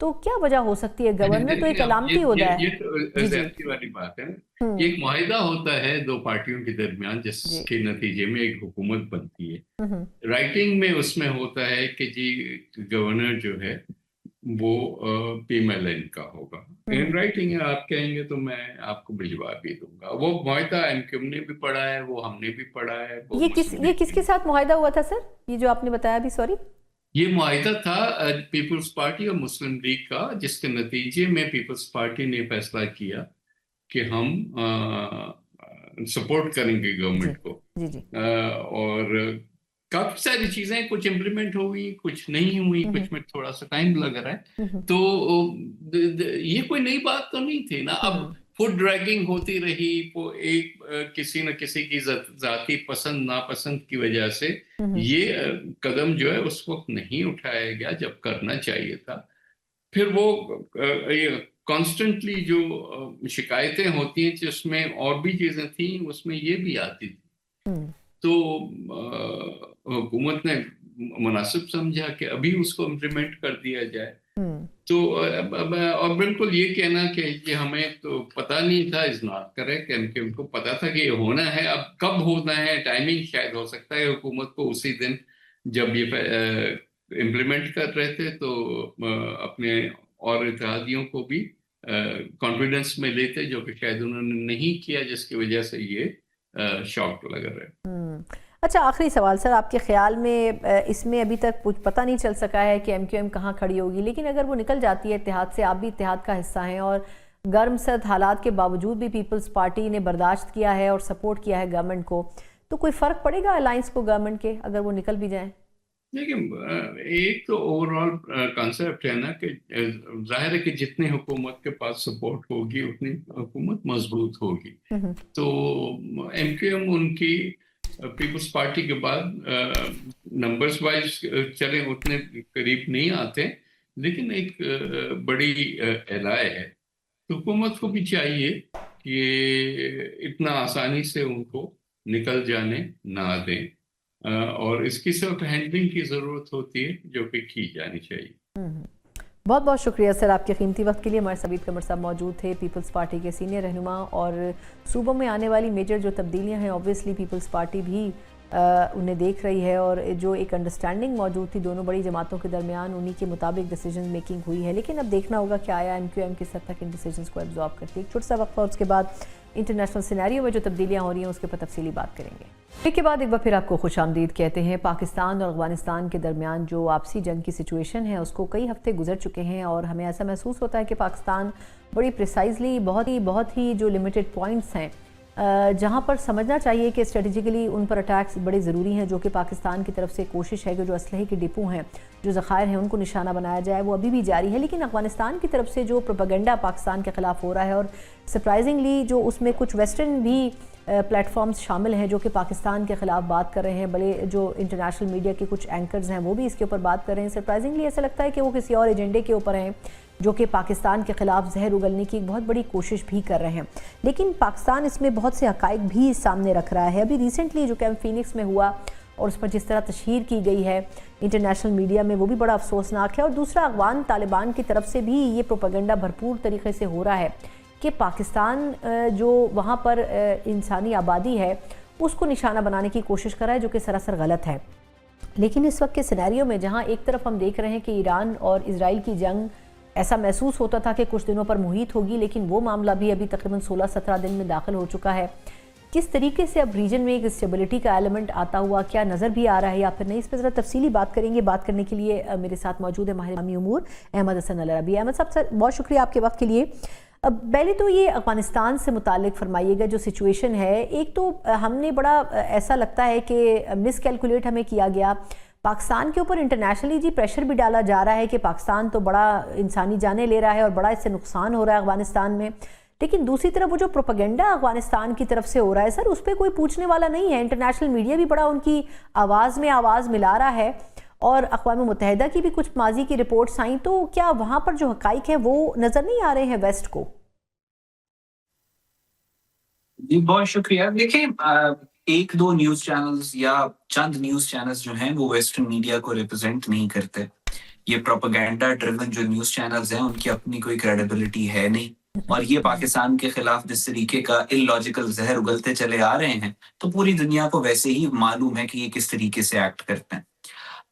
تو کیا وجہ ہو سکتی ہے؟ گورنر تو ایک علامتی عہدہ ہے. یہ تو ظاہری والی بات ہے نا. ایک معاہدہ ہوتا ہے دو پارٹیوں کے درمیان جس کے نتیجے میں ایک حکومت بنتی ہے. رائٹنگ میں اس میں ہوتا ہے کہ جی گورنر جو ہے وہ PMLN کا ہوگا. رائٹنگ ہے, آپ کہیں گے تو میں آپ کو بھجوا بھی دوں گا. وہ معاہدہ MQM نے بھی پڑھا ہے, وہ ہم نے بھی پڑھا ہے. یہ کس کے ساتھ معاہدہ ہوا تھا سر, یہ جو آپ نے بتایا ابھی؟ سوری, یہ معاہدہ تھا پیپلز پارٹی اور مسلم لیگ کا, جس کے نتیجے میں پیپلز پارٹی نے فیصلہ کیا کہ ہم سپورٹ کریں گے گورنمنٹ کو. اور کافی ساری چیزیں کچھ امپلیمنٹ ہو گئی, کچھ نہیں ہوئی, کچھ میں تھوڑا سا ٹائم لگ رہا ہے. تو یہ کوئی نئی بات تو نہیں تھی نا. اب فوٹ ڈریگنگ ہوتی رہی, وہ ایک کسی نہ کسی کی ذاتی پسند ناپسند کی وجہ سے یہ قدم جو ہے اس وقت نہیں اٹھایا گیا جب کرنا چاہیے تھا. پھر وہ کانسٹنٹلی جو شکایتیں ہوتی ہیں جس میں اور بھی چیزیں تھیں, اس میں یہ بھی آتی تھی. تو حکومت نے مناسب سمجھا کہ ابھی اس کو امپلیمنٹ کر دیا جائے. تو اور بالکل یہ کہنا کہ ہمیں تو پتہ نہیں تھا از ناٹ کریکٹ, کہ ان کو پتہ تھا کہ یہ ہونا ہے. اب کب ہونا ہے, ٹائمنگ شاید ہو سکتا ہے حکومت کو اسی دن جب یہ امپلیمنٹ کر رہے تھے تو اپنے اور اتحادیوں کو بھی کانفیڈنس میں لیتے, جو کہ شاید انہوں نے نہیں کیا, جس کی وجہ سے یہ شاک لگ رہا ہے. اچھا, آخری سوال سر, آپ کے خیال میں اس میں ابھی تک کچھ پتہ نہیں چل سکا ہے کہ MQM کہاں کھڑی ہوگی, لیکن اگر وہ نکل جاتی ہے اتحاد سے, آپ بھی اتحاد کا حصہ ہیں, اور گرم سرد حالات کے باوجود بھی پیپلز پارٹی نے برداشت کیا ہے اور سپورٹ کیا ہے گورنمنٹ کو, تو کوئی فرق پڑے گا الائنس کو گورنمنٹ کے اگر وہ نکل بھی جائیں؟ لیکن ایک تو اوور آل کانسیپٹ ہے نا کہ ظاہر ہے کہ جتنی حکومت کے پاس سپورٹ ہوگی اتنی حکومت مضبوط ہوگی. تو MQM ان کی پیپلز پارٹی کے بعد نمبرز وائز چلے اتنے قریب نہیں آتے, لیکن ایک بڑی الائے ہے. حکومت کو بھی چاہیے کہ اتنا آسانی سے ان کو نکل جانے نہ دیں, اور اس کی صرف ہینڈلنگ کی ضرورت ہوتی ہے جو کہ کی جانی چاہیے. بہت بہت شکریہ سر آپ کے قیمتی وقت کے لیے. ہمارے سعید قمر صاحب موجود تھے, پیپلز پارٹی کے سینئر رہنما, اور صوبوں میں آنے والی میجر جو تبدیلیاں ہیں اوبویسلی پیپلز پارٹی بھی انہیں دیکھ رہی ہے, اور جو ایک انڈرسٹینڈنگ موجود تھی دونوں بڑی جماعتوں کے درمیان, انہی کے مطابق ڈیسیجن میکنگ ہوئی ہے. لیکن اب دیکھنا ہوگا کہ آیا MQM کس حد تک ان ڈیسیجنز کو ایبزارب کرتی ہے. ایک چھوٹا سا وقفہ, اس کے بعد انٹرنیشنل سینیریو میں جو تبدیلیاں ہو رہی ہیں اس کے پر تفصیلی بات کریں گے. اس کے بعد ایک بار پھر آپ کو خوش آمدید کہتے ہیں. پاکستان اور افغانستان کے درمیان جو آپسی جنگ کی سچویشن ہے اس کو کئی ہفتے گزر چکے ہیں, اور ہمیں ایسا محسوس ہوتا ہے کہ پاکستان بڑی پریسائزلی بہت ہی جو لمیٹڈ پوائنٹس ہیں جہاں پر سمجھنا چاہیے کہ اسٹریٹجیکلی ان پر اٹیکس بڑے ضروری ہیں, جو کہ پاکستان کی طرف سے کوشش ہے کہ جو اسلحے کے ڈپو ہیں, جو ذخائر ہیں, ان کو نشانہ بنایا جائے, وہ ابھی بھی جاری ہے. لیکن افغانستان کی طرف سے جو پروپیگنڈا پاکستان کے خلاف ہو رہا ہے, اور سرپرائزنگلی جو اس میں کچھ ویسٹرن بھی پلیٹ فارمز شامل ہیں جو کہ پاکستان کے خلاف بات کر رہے ہیں, بلے جو انٹرنیشنل میڈیا کے کچھ اینکرز ہیں وہ بھی اس کے اوپر بات کر رہے ہیں. سرپرائزنگلی ایسا لگتا ہے کہ وہ کسی اور ایجنڈے کے اوپر ہیں جو کہ پاکستان کے خلاف زہر اگلنے کی ایک بہت بڑی کوشش بھی کر رہے ہیں. لیکن پاکستان اس میں بہت سے حقائق بھی سامنے رکھ رہا ہے. ابھی ریسنٹلی جو کیمپ فینکس میں ہوا اور اس پر جس طرح تشہیر کی گئی ہے انٹرنیشنل میڈیا میں, وہ بھی بڑا افسوسناک ہے. اور دوسرا, افغان طالبان کی طرف سے بھی یہ پروپیگنڈا بھرپور طریقے سے ہو رہا ہے کہ پاکستان جو وہاں پر انسانی آبادی ہے اس کو نشانہ بنانے کی کوشش کر رہا ہے, جو کہ سراسر غلط ہے. لیکن اس وقت کے سینیریو میں جہاں ایک طرف ہم دیکھ رہے ہیں کہ ایران اور اسرائیل کی جنگ ایسا محسوس ہوتا تھا کہ کچھ دنوں پر محیط ہوگی, لیکن وہ معاملہ بھی ابھی تقریباً 16-17 دن میں داخل ہو چکا ہے. کس طریقے سے اب ریجن میں ایک اسٹیبلٹی کا ایلیمنٹ آتا ہوا کیا نظر بھی آ رہا ہے یا پھر نہیں, اس پہ ذرا تفصیلی بات کریں گے. بات کرنے کے لیے میرے ساتھ موجود ہے ماہر اسلامی امور احمد حسن العربی. احمد صاحب بہت شکریہ آپ کے وقت کے لیے. پہلے تو یہ افغانستان سے متعلق فرمائیے گا جو سچویشن ہے. ایک تو ہم نے بڑا ایسا لگتا ہے کہ مس کیلکولیٹ ہمیں کیا گیا, پاکستان کے اوپر انٹرنیشنلی جی پریشر بھی ڈالا جا رہا ہے کہ پاکستان تو بڑا انسانی جانیں لے رہا ہے اور بڑا اس سے نقصان ہو رہا ہے افغانستان میں, لیکن دوسری طرف وہ جو پروپیگنڈا افغانستان کی طرف سے ہو رہا ہے سر, اس پہ کوئی پوچھنے والا نہیں ہے. انٹرنیشنل میڈیا بھی بڑا ان کی آواز میں آواز ملا رہا ہے, اور اقوام متحدہ کی بھی کچھ ماضی کی رپورٹس آئیں, تو کیا وہاں پر جو حقائق ہیں وہ نظر نہیں آ رہے ہیں ویسٹ کو؟ جی بہت شکریہ. دیکھیں, ایک دو نیوز چینلز یا چند نیوز چینلز جو ہیں وہ ویسٹرن میڈیا کو ریپرزینٹ نہیں کرتے. یہ پروپیگنڈا ڈریون جو نیوز چینلز ہیں ان کی اپنی کوئی کریڈیبلٹی ہے نہیں، اور یہ پاکستان کے خلاف جس طریقے کا اللاجیکل زہر اگلتے چلے آ رہے ہیں تو پوری دنیا کو ویسے ہی معلوم ہے کہ یہ کس طریقے سے ایکٹ کرتے ہیں۔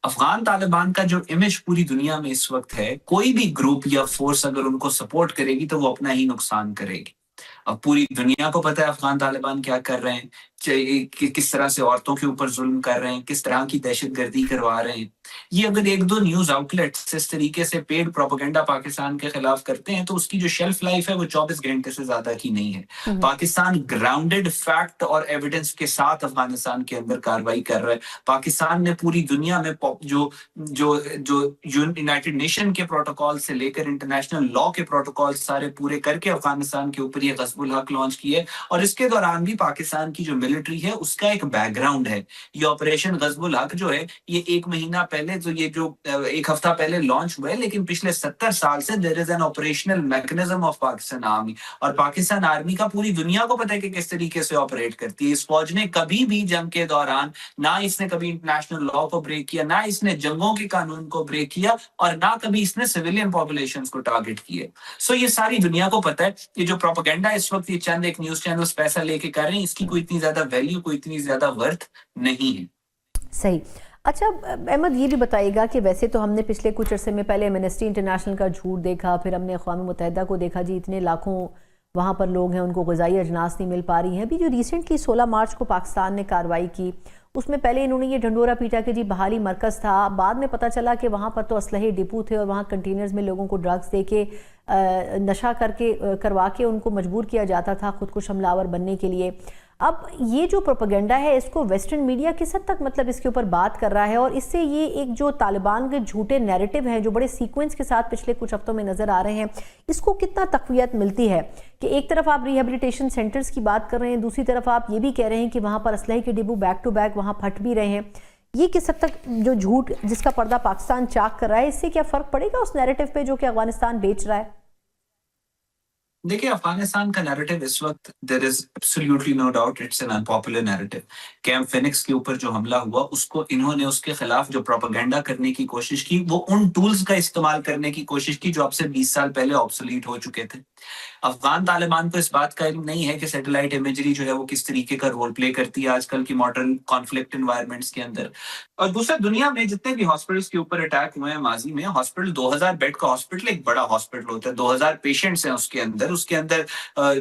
افغان طالبان کا جو امیج پوری دنیا میں اس وقت ہے، کوئی بھی گروپ یا فورس اگر ان کو سپورٹ کرے گی تو وہ اپنا ہی نقصان کرے گی۔ اب پوری دنیا کو پتہ ہے افغان طالبان کیا کر رہے ہیں، کس طرح سے عورتوں کے اوپر ظلم کر رہے ہیں، کس طرح کی دہشت گردی کروا رہے ہیں۔ یہ اگر ایک دو نیوز آؤٹ لیٹس اس طریقے سے پیڈ پروپیگنڈا پاکستان کے خلاف کرتے ہیں تو اس کی جو شیلف لائف ہے وہ 24 گھنٹے سے زیادہ کی نہیں ہے۔ پاکستان گراؤنڈڈ فیکٹ اور ایویڈنس کے ساتھ افغانستان کے اندر کارروائی کر رہا ہے۔ پاکستان نے پوری دنیا میں جو یونائٹڈ نیشن کے پروٹوکول سے لے کر انٹرنیشنل لا کے پروٹوکول سارے پورے کر کے افغانستان کے اوپر یہ غصب الحق لانچ کی ہے، اور اس کے دوران بھی پاکستان کی جو ملٹری ہے اس کا ایک بیک گراؤنڈ ہے۔ یہ آپریشن غصب الحق جو ہے یہ ایک مہینہ پہلے تو یہ جو ایک ہفتہ پہلے لانچ ہوا ہے، لیکن پچھلے 70 سال سے there is an operational mechanism of Pakistan army, اور پاکستان آرمی کا پوری دنیا کو پتہ ہے کہ کس طریقے سے آپریٹ کرتی ہے۔ اس فوج نے کبھی بھی جنگ کے دوران نہ اس نے کبھی انٹرنیشنل لا کو بریک کیا، نہ اس نے جنگوں کے قانون کو بریک کیا، اور نہ کبھی اس نے سویلین پاپولیشنز کو ٹارگٹ کیے۔ سو یہ ساری دنیا کو پتہ ہے کہ جو پروپیگنڈا اس وقت یہ چند ایک نیوز چینلز پیسہ لے کے کر رہے ہیں، اس کی کوئی اتنی زیادہ ویلیو، کوئی اتنی زیادہ ورتھ نہیں ہے۔ صحیح۔ اچھا احمد، یہ بھی بتائیے گا کہ ویسے تو ہم نے پچھلے کچھ عرصے میں پہلے ایمنسٹی انٹرنیشنل کا جھوٹ دیکھا، پھر ہم نے اقوام متحدہ کو دیکھا جی اتنے لاکھوں وہاں پر لوگ ہیں ان کو غذائی اجناس نہیں مل پا رہی ہیں۔ ابھی جو ریسنٹلی 16 مارچ کو پاکستان نے کارروائی کی اس میں پہلے انہوں نے یہ ڈھنڈورا پیٹا کہ جی بحالی مرکز تھا، بعد میں پتہ چلا کہ وہاں پر تو اسلحے ڈپو تھے اور وہاں کنٹینرز میں لوگوں کو ڈرگز دے کے نشہ کروا کے ان کو مجبور کیا جاتا تھا خودکش حملہ آور بننے کے لیے۔ اب یہ جو پروپیگنڈا ہے اس کو ویسٹرن میڈیا کس حد تک مطلب اس کے اوپر بات کر رہا ہے، اور اس سے یہ ایک جو طالبان کے جھوٹے نیریٹو ہیں جو بڑے سیکوینس کے ساتھ پچھلے کچھ ہفتوں میں نظر آ رہے ہیں، اس کو کتنا تقویت ملتی ہے کہ ایک طرف آپ ریہیبلیٹیشن سینٹرز کی بات کر رہے ہیں، دوسری طرف آپ یہ بھی کہہ رہے ہیں کہ وہاں پر اسلحے کے ڈبو بیک ٹو بیک وہاں پھٹ بھی رہے ہیں۔ یہ کس حد تک جو جھوٹ جس کا پردہ پاکستان چاک کر رہا ہے، اس سے کیا فرق پڑے گا اس نیریٹو پہ جو کہ افغانستان بیچ رہا ہے؟ دیکھیں افغانستان کا نیریٹو اس وقت there is absolutely no doubt it's an unpopular narrative۔ Camp Phoenix کے اوپر جو حملہ ہوا اس کو انہوں نے اس کے خلاف جو پروپیگنڈا کرنے کی کوشش کی وہ ان ٹولز کا استعمال کرنے کی کوشش کی جو اب سے 20 سال پہلے آبسولیٹ ہو چکے تھے۔ افغان طالبان کو اس بات کا علم نہیں ہے کہ سیٹلائٹ امیجری جو ہے وہ کس طریقے کا رول پلے کرتی ہے آج کل کی ماڈرن کانفلکٹ انوائرمنٹس کے اندر۔ اور دوسرا دنیا میں جتنے بھی ہاسپٹلس کے اوپر اٹیک ہوئے ہیں ماضی میں، ہاسپٹل 2000 بیڈ کا ہاسپٹل ایک بڑا ہاسپٹل ہوتا ہے، 2000 پیشنٹس ہیں اس کے اندر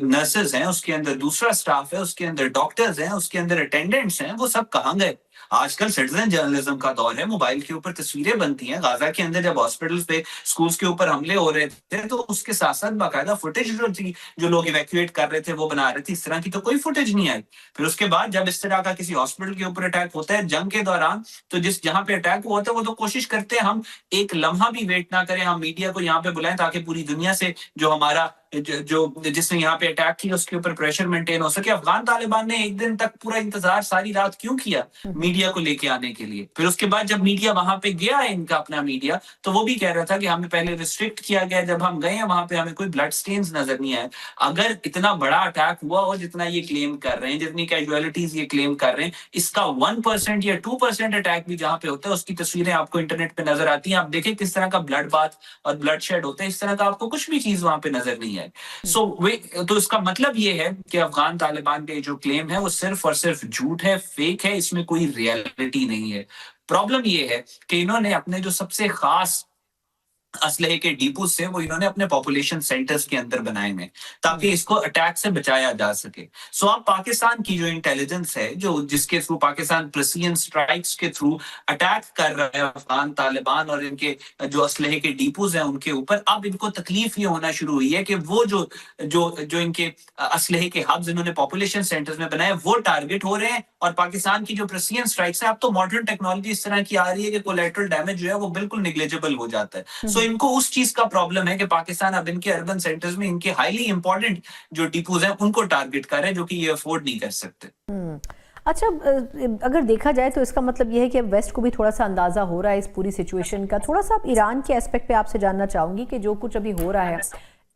نرسز ہیں، اس کے اندر دوسرا سٹاف ہے، اس کے اندر ڈاکٹرز ہیں، اس کے اندر اٹینڈنٹس ہیں، وہ سب کہاں گئے؟ آج کل سٹیزن جرنلزم کا دور ہے، موبائل کے اوپر تصویریں بنتی ہیں۔ غازہ کے اندر جب ہاسپٹلز پہ سکولز کے اوپر حملے ہو رہے تھے تو اس کے ساتھ ساتھ باقاعدہ فوٹیج جو لوگ ایویکویٹ کر رہے تھے وہ بنا رہے تھے، اس طرح کی تو کوئی فوٹیج نہیں آئی۔ پھر اس کے بعد جب اس طرح کا کسی ہاسپٹل کے اوپر اٹیک ہوتا ہے جنگ کے دوران، تو جہاں پہ اٹیک ہوا ہوتا ہے وہ تو کوشش کرتے ہیں ہم ایک لمحہ بھی ویٹ نہ کریں، ہم میڈیا کو یہاں پہ بلائیں تاکہ پوری دنیا سے جو ہمارا جس نے یہاں پہ اٹیک کیا اس کے اوپر پریشر مینٹین ہو سکے۔ افغان طالبان نے ایک دن تک پورا انتظار ساری رات کیوں کیا میڈیا کو لے کے آنے کے لیے؟ پھر اس کے بعد جب میڈیا وہاں پہ گیا ہے ان کا اپنا میڈیا، تو وہ بھی کہہ رہا تھا کہ ہمیں پہلے ریسٹرکٹ کیا گیا، جب ہم گئے ہیں وہاں پہ ہمیں کوئی بلڈ سٹینز نظر نہیں آئے۔ اگر اتنا بڑا اٹیک ہوا اور جتنا یہ کلیم کر رہے ہیں، جتنی کیجویلٹیز یہ کلیم کر رہے ہیں، اس کا 1% یا 2% اٹیک بھی جہاں پہ ہوتا ہے اس کی تصویریں آپ کو انٹرنیٹ پہ نظر آتی ہیں، آپ دیکھیں کس طرح کا بلڈ بات اور بلڈ شیڈ ہوتا ہے، اس طرح کا آپ کو کچھ بھی چیز وہاں پہ نظر نہیں آئے۔ تو اس کا مطلب یہ ہے کہ افغان طالبان کے جو کلیم ہے وہ صرف اور صرف جھوٹ ہے، فیک ہے، اس میں کوئی ریئلٹی نہیں ہے۔ پرابلم یہ ہے کہ انہوں نے اپنے جو سب سے خاص اسلحے کے ڈیپو سے وہ انہوں نے اپنے پاپولیشن سینٹرز کے اندر بنائے ہیں تاکہ اس کو اٹیک سے بچایا جا سکے۔ سو اب پاکستان کی جو انٹیلیجنس ہے جس کے تھرو پاکستان پریسین سٹرائکس کے تھرو اٹیک کر رہا ہے افغان طالبان اور ان کے جو اسلحے کے ڈیپوز ہیں ان کے اوپر، اب ان کو تکلیف یہ ہونا شروع ہوئی ہے کہ وہ جو ان کے اسلحے کے ہبز انہوں نے پاپولیشن سینٹرز میں بنائے وہ ٹارگٹ ہو رہے ہیں، اور پاکستان کی جو پریسین سٹرائکس ہیں اب تو ماڈرن ٹیکنالوجی اس طرح کی آ رہی ہے کہ کولیٹرل ڈیمیج جو ہے وہ بالکل نیگلیجبل ہو جاتا ہے۔ سو ان کو اس چیز کا پرابلم ہے کہ پاکستان اب ان کے اربن سینٹرز میں ان کے ہائیلی امپورٹنٹ جو ڈیپوز ہیں ان کو ٹارگٹ کر رہے ہیں جو کہ یہ افورڈ نہیں کر سکتے۔ اچھا اگر دیکھا جائے تو اس کا مطلب یہ ہے کہ ویسٹ کو بھی تھوڑا سا اندازہ ہو رہا ہے اس پوری سچویشن کا۔ تھوڑا سا ایران کے اسپیکٹ پہ آپ سے جاننا چاہوں گی کہ جو کچھ ابھی ہو رہا ہے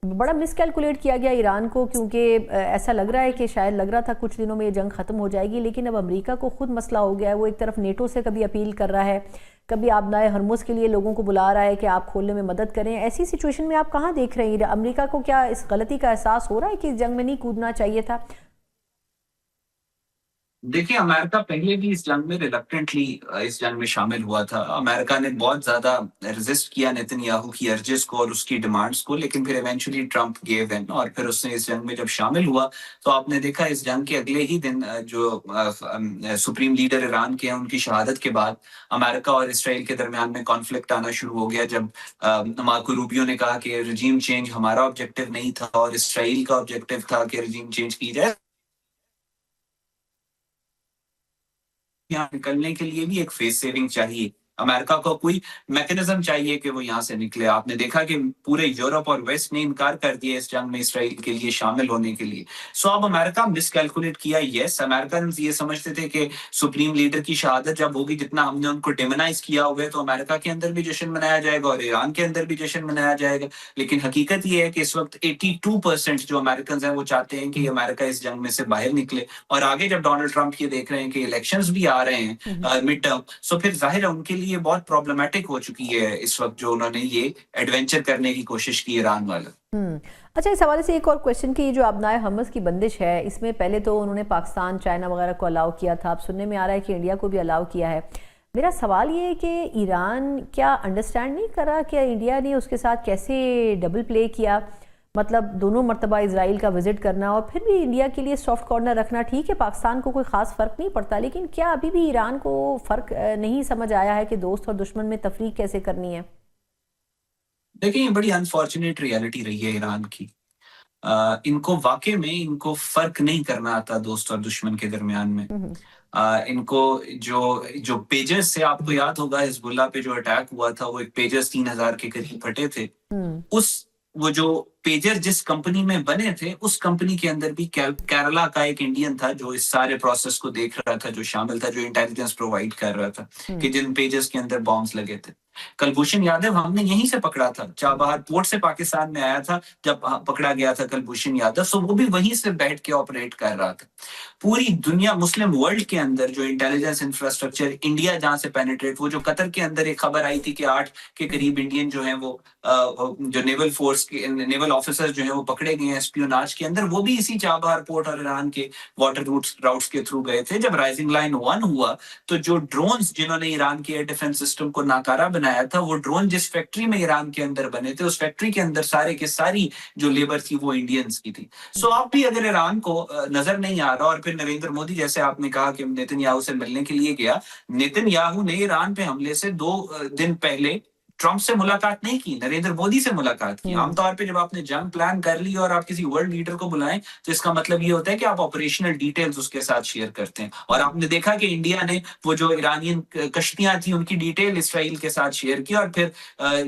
بڑا مس کیلکولیٹ کیا گیا ایران کو، کیونکہ ایسا لگ رہا ہے کہ شاید لگ رہا تھا کچھ دنوں میں یہ جنگ ختم ہو جائے گی، لیکن اب امریکہ کو خود مسئلہ ہو گیا ہے۔ وہ ایک طرف نیٹو سے کبھی اپیل کر رہا ہے، کبھی آبنائے ہرمز کے لیے لوگوں کو بلا رہا ہے کہ آپ کھولنے میں مدد کریں. ایسی سچویشن میں آپ کہاں دیکھ رہے ہیں امریکہ کو؟ کیا اس غلطی کا احساس ہو رہا ہے کہ اس جنگ میں نہیں کودنا چاہیے تھا؟ دیکھیں امریکہ پہلے بھی اس جنگ میں ریلکٹنٹلی اس جنگ میں شامل ہوا تھا. امریکہ نے بہت زیادہ ریزسٹ کیا نیتن یاہو کی ارجز کو اور اس کی ڈیمانڈز کو, لیکن پھر ایونچولی ٹرمپ گیو ان, اور پھر اس نے اس جنگ میں جب شامل ہوا تو آپ نے دیکھا اس جنگ کے اگلے ہی دن جو سپریم لیڈر ایران کے ہیں ان کی شہادت کے بعد امریکہ اور اسرائیل کے درمیان میں کانفلکٹ آنا شروع ہو گیا, جب مارکو روبیو نے کہا کہ رجیم چینج ہمارا آبجیکٹو نہیں تھا اور اسرائیل کا آبجیکٹو تھا کہ رجیم چینج کی جائے. یہاں نکلنے کے لیے بھی ایک فیس سیونگ چاہیے. امریکہ کو کوئی میکنزم چاہیے کہ وہ یہاں سے نکلے. آپ نے دیکھا کہ پورے یورپ اور ویسٹ نے انکار کر دیا اس جنگ میں اسرائیل کے لیے شامل ہونے کے لیے. سو اب امریکہ مس کیلکولیٹ کیا. یس امریکنز یہ سمجھتے تھے کہ سپریم لیڈر کی شہادت جب ہوگی, جتنا ہم نے ان کو ڈیمونائز کیا ہوا ہے, تو امریکہ کے اندر بھی جشن منایا جائے گا اور ایران کے اندر بھی جشن منایا جائے گا. لیکن حقیقت یہ ہے کہ اس وقت 82% جو امریکنز ہیں وہ چاہتے ہیں کہ امریکہ اس جنگ میں سے باہر نکلے. اور آگے جب ڈونلڈ ٹرمپ یہ دیکھ رہے ہیں کہ الیکشنز بھی آ رہے ہیں مڈ ٹرم, سو پھر ظاہر ہے ان کے لیے بہت پرابلمٹک ہو چکی ہے اس وقت جو انہوں نے یہ ایڈونچر کرنے کی کوشش کی ایران والا. اچھا, اس حوالے سے ایک اور کوشچن کہ یہ جو آبنائے حماس کی بندش ہے, اس میں پہلے تو انہوں نے پاکستان, چائنا وغیرہ کو الاؤ کیا تھا, اب سننے میں آ رہا ہے کہ انڈیا کو بھی الاؤ کیا ہے. میرا سوال یہ ہے کہ ایران کیا انڈرسٹینڈ نہیں کر رہا کہ انڈیا نے اس کے ساتھ کیسے ڈبل پلے کیا؟ مطلب دونوں مرتبہ اسرائیل کا وزٹ کرنا اور پھر بھی انڈیا کے لیے سافٹ کارنر رکھنا. ٹھیک ہے پاکستان کو کوئی خاص فرق نہیں پڑتا, لیکن کیا ابھی بھی ایران کو فرق نہیں سمجھ آیا ہے کہ دوست اور دشمن میں تفریق کیسے کرنی ہے؟ دیکھیں یہ بڑی انفارچونیٹ ریالٹی رہی ہے ایران کی. ان کو واقع میں ان کو فرق نہیں کرنا آتا دوست اور دشمن کے درمیان میں. ان کو جو پیجز سے, آپ کو یاد ہوگا حزب اللہ پہ جو اٹیک ہوا تھا وہ ایک پیجز 3000 کے قریب پھٹے تھے. وہ جو پیجر جس کمپنی میں بنے تھے اس کمپنی کے اندر بھی کیرلا کا ایک انڈین تھا جو اس سارے پروسیس کو دیکھ رہا تھا, جو شامل تھا, جو انٹیلیجنس پرووائڈ کر رہا تھا کہ جن پیجز کے اندر بامز لگے تھے. کلبھوشن یادو ہم نے یہیں سے پکڑا تھا, چابہار پورٹ سے پاکستان میں آیا تھا جب پکڑا گیا تھا کلبھوشن یادو, سو وہ بھی وہیں سے بیٹھ کے آپریٹ کر رہا تھا. پوری دنیا مسلم ورلڈ کے اندر جو انٹیلیجنس انفراسٹرکچر انڈیا جہاں سے پینیٹریٹ, وہ جو قطر کے اندر ایک خبر آئی تھی کہ 8 کے قریب انڈین جو ہیں وہ جو نیول فورس کے نیول آفیسر جو ہیں وہ پکڑے گئے ہیں اسپیوناج کے اندر, وہ بھی اسی چابہار پورٹ اور ایران کے واٹر راؤٹس کے تھرو گئے تھے. جب رائزنگ لائن 1 ہوا تو جو ڈرونز جنہوں نے ایران کے ایئر ڈیفنس سسٹم کو ناکارہ بنایا تھا, وہ ڈرون جس فیکٹری میں ایران کے اندر بنے تھے اس فیکٹری کے اندر سارے کے ساری جو لیبر تھی وہ انڈینز کی تھی. سو اب بھی اگر ایران کو نظر نہیں آ رہا, اور پھر نریندر مودی جیسے آپ نے کہا کہ نیتن یاہو سے ملنے کے لیے گیا, نیتن یاہو نے ایران پہ حملے سے 2 دن پہلے ٹرمپ سے ملاقات نہیں کی, نریندر مودی سے ملاقات کی. عام طور پہ جب آپ نے جنگ پلان کر لی اور آپ کسی ورلڈ لیڈر کو بلائیں تو اس کا مطلب یہ ہوتا ہے کہ آپ آپریشنل ڈیٹیلز اس کے ساتھ شیئر کرتے ہیں. اور آپ نے دیکھا کہ انڈیا نے وہ جو ایرانین کشتیاں تھیں ان کی ڈیٹیل اسرائیل کے ساتھ شیئر کی, اور پھر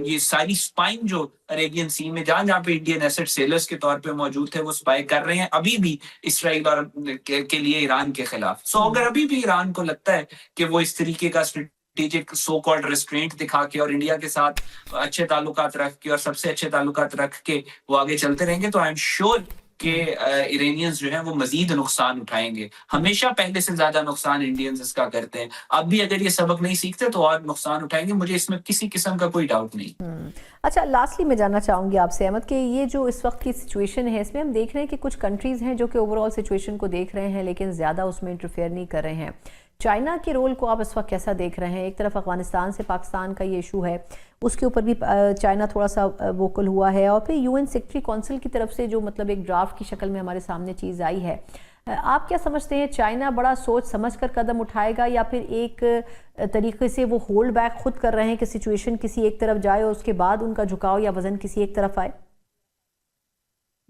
یہ ساری سپائنگ جو عربین سی میں جہاں پہ انڈین ایسٹ سیلرز کے طور پہ موجود تھے وہ سپائی کر رہے ہیں ابھی بھی اسرائیل اور کے لیے ایران کے خلاف. سو اگر ابھی بھی ایران کو لگتا ہے کہ وہ اس طریقے کا اسٹریٹجک سو کالڈ ریسٹرینٹ دکھا کے اور انڈیا کے ساتھ اچھے تعلقات رکھ کے اور سب سے اچھے تعلقات رکھ کے وہ آگے چلتے رہیں گے, تو آئی ایم شیور کہ ایرانیز جو ہیں وہ مزید نقصان اٹھائیں گے. ہمیشہ پہلے سے زیادہ نقصان انڈینز اس کا کرتے ہیں, اب بھی اگر یہ سبق نہیں سیکھتے تو اور نقصان اٹھائیں گے, مجھے اس میں کسی قسم کا کوئی ڈاؤٹ نہیں. اچھا, لاسٹلی میں جاننا چاہوں گی آپ سے احمد کہ یہ جو اس وقت کی سچویشن ہے اس میں ہم دیکھ رہے ہیں کہ کچھ کنٹریز ہیں جو کہ اوور آل سچویشن کو دیکھ رہے ہیں لیکن زیادہ اس میں انٹرفیئر نہیں کر رہے ہیں. چائنا کے رول کو آپ اس وقت کیسا دیکھ رہے ہیں؟ ایک طرف افغانستان سے پاکستان کا یہ ایشو ہے, اس کے اوپر بھی چائنا تھوڑا سا ووکل ہوا ہے, اور پھر UN سیکرٹری کونسل کی طرف سے جو مطلب ایک ڈرافٹ کی شکل میں ہمارے سامنے چیز آئی ہے. آپ کیا سمجھتے ہیں, چائنا بڑا سوچ سمجھ کر قدم اٹھائے گا یا پھر ایک طریقے سے وہ ہولڈ بیک خود کر رہے ہیں کہ سچویشن کسی ایک طرف جائے اور اس کے بعد ان کا جھکاؤ یا وزن کسی ایک طرف آئے؟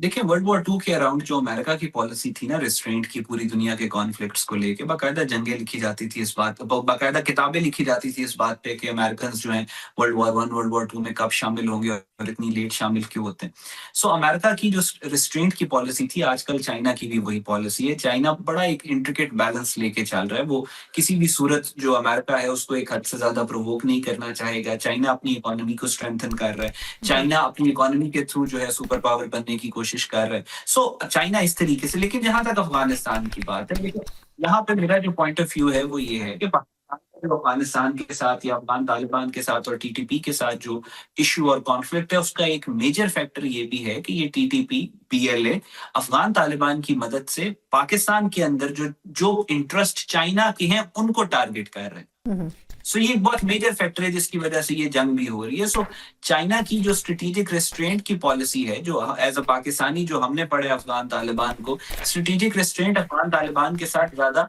دیکھیں ورلڈ وار 2 کے اراؤنڈ جو امریکہ کی پالیسی تھی نا ریسٹرینٹ کی پوری دنیا کے کانفلکٹس کو لے کے, باقاعدہ جنگیں لکھی جاتی تھی اس بات, باقاعدہ کتابیں لکھی جاتی تھی اس بات پہ کہ امریکنز جو ہیں ورلڈ وار 1 ورلڈ وار 2 میں کب شامل ہوں گے اور اتنی لیٹ شامل کیوں ہوتے ہیں. سو امریکہ کی جو ریسٹرینٹ کی پالیسی تھی, آج کل چائنا کی بھی وہی پالیسی ہے. چائنا بڑا ایک انٹریکیٹ بیلنس لے کے چل رہا ہے, وہ کسی بھی صورت جو امریکہ ہے اس کو ایک حد سے زیادہ پرووک نہیں کرنا چاہے گا. چائنا اپنی اکانومی کو اسٹرینتھن کر رہا ہے, چائنا اپنی اکانومی کے تھرو جو ہے سپر پاور بننے کی کوشش کر رہا ہے. سو چائنا اس طریقے سے. لیکن جہاں تک افغانستان کی بات ہے, لیکن یہاں پہ میرا جو پوائنٹ آف ویو ہے وہ یہ ہے کہ پاکستان افغانستان کے ساتھ یا افغان طالبان کے ساتھ اور ٹی ٹی پی کے ساتھ جو ایشو اور کانفلکٹ ہے، اس کا ایک میجر فیکٹر یہ بھی ہے کہ یہ T T P P L A Afghan Taliban کی مدد سے پاکستان کے اندر جو انٹرسٹ چائنا کے ہیں ان کو ٹارگٹ کر رہے ہیں. سو یہ ایک بہت میجر فیکٹر ہے جس کی وجہ سے یہ جنگ بھی ہو رہی ہے. سو چائنا کی جو اسٹریٹجک ریسٹرینٹ کی پالیسی ہے، جو ایز اے پاکستانی جو ہم نے پڑھے افغان طالبان کو، اسٹریٹجک ریسٹرینٹ افغان طالبان کے ساتھ زیادہ